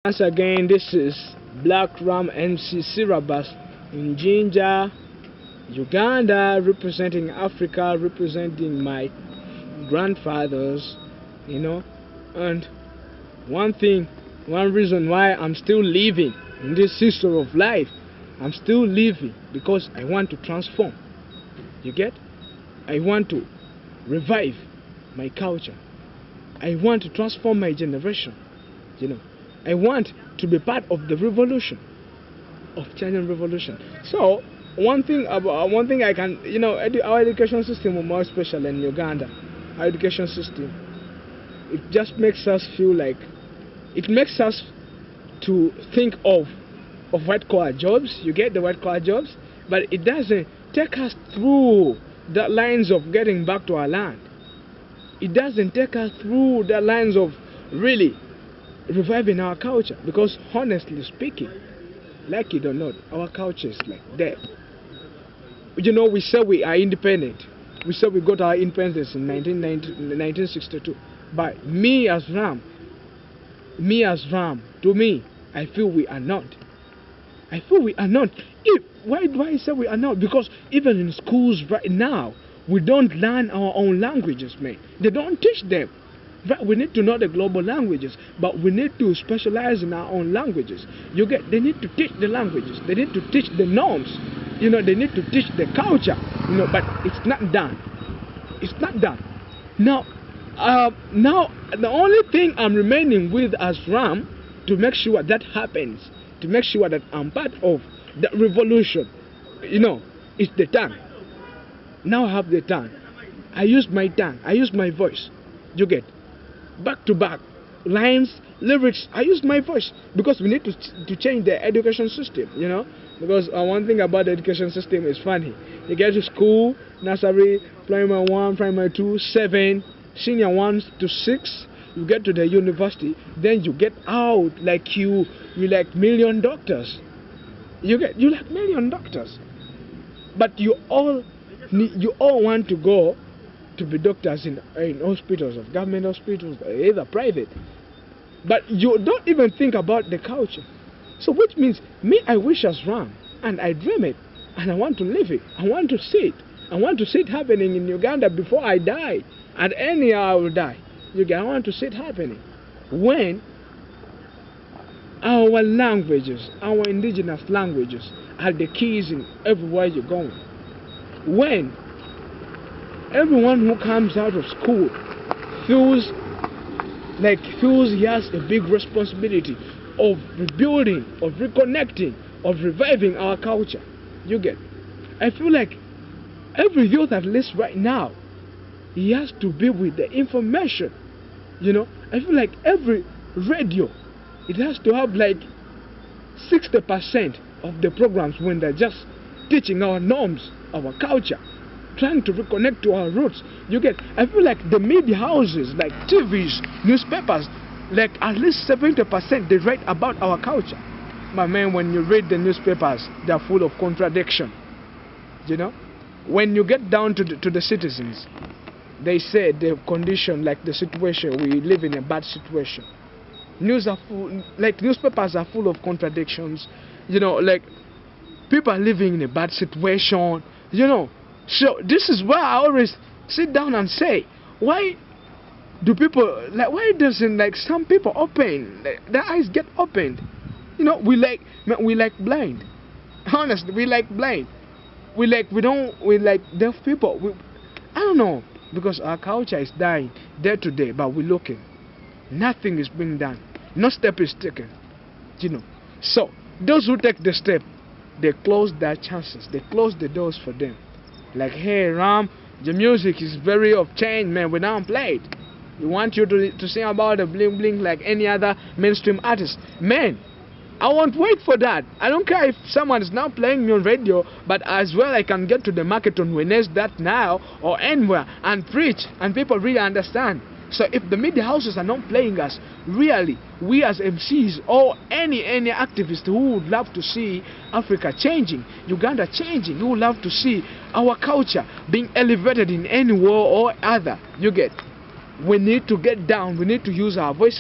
Once again, this is Black Ram MC Syllabus in Jinja, Uganda, representing Africa, representing my grandfathers, and one reason why I'm still living in this system of life, I'm still living because I want to transform. You get? I want to revive my culture. I want to transform my generation. I want to be part of the revolution, of Kenyan revolution. So one thing I can, our education system is more special in Uganda. Our education system, it just makes us feel like, it makes us to think of white collar jobs. You get the white collar jobs, but it doesn't take us through the lines of getting back to our land. It doesn't take us through the lines of really reviving our culture, because honestly speaking, like it or not, our culture is like dead. We say we are independent. We say we got our independence in 1962. But me as Ram, to me, I feel we are not. I feel we are not. Why do I say we are not? Because even in schools right now, we don't learn our own languages, man. They don't teach them. We need to know the global languages, but we need to specialize in our own languages. They need to teach the languages. They need to teach the norms. They need to teach the culture. But it's not done. It's not done. Now, the only thing I'm remaining with as Ram to make sure that happens, to make sure that I'm part of the revolution, is the tongue. Now I have the tongue. I use my tongue. I use my voice. You get? Back to back lines, lyrics, I use my voice, because we need to change the education system, because one thing about the education system is funny. You get to school, nursery, primary 1, primary 2, 7, senior 1 to 6, you get to the university, then you get out like you like million doctors. You like million doctors, but you all want to go to be doctors in hospitals, of government hospitals, either private, but you don't even think about the culture. So which means me, I wish as Ram, and I dream it, and I want to live it. I want to see it. I want to see it happening in Uganda before I die. At any hour I will die. I want to see it happening when our languages, our indigenous languages, are the keys in everywhere you're going. When everyone who comes out of school feels he has a big responsibility of rebuilding, of reconnecting, of reviving our culture. I feel like every youth, at least right now, he has to be with the information. I feel like every radio, it has to have like 60% of the programs when they're just teaching our norms, our culture, trying to reconnect to our roots. I feel like the media houses, like TVs, newspapers, like at least 70% they write about our culture. My man, when you read the newspapers, they're full of contradiction. When you get down to the citizens, they say the condition, like the situation, we live in a bad situation. Newspapers are full of contradictions. Like people are living in a bad situation. So this is why I always sit down and say, why do people, why doesn't some people open, their eyes get opened? We like blind. Honestly, we like blind. We like deaf people. I don't know, because our culture is dying day to day, but we're looking. Nothing is being done. No step is taken. So those who take the step, they close their chances. They close the doors for them. Like, hey Ram, the music is very of change, man. We don't play it. We want you to sing about the bling bling like any other mainstream artist. Man, I won't wait for that. I don't care if someone is now playing me on radio, but as well I can get to the market on Wednesday that now or anywhere and preach, and people really understand. So if the media houses are not playing us, really, we as MCs or any activist who would love to see Africa changing, Uganda changing, who would love to see our culture being elevated in any way or other, we need to get down, we need to use our voices.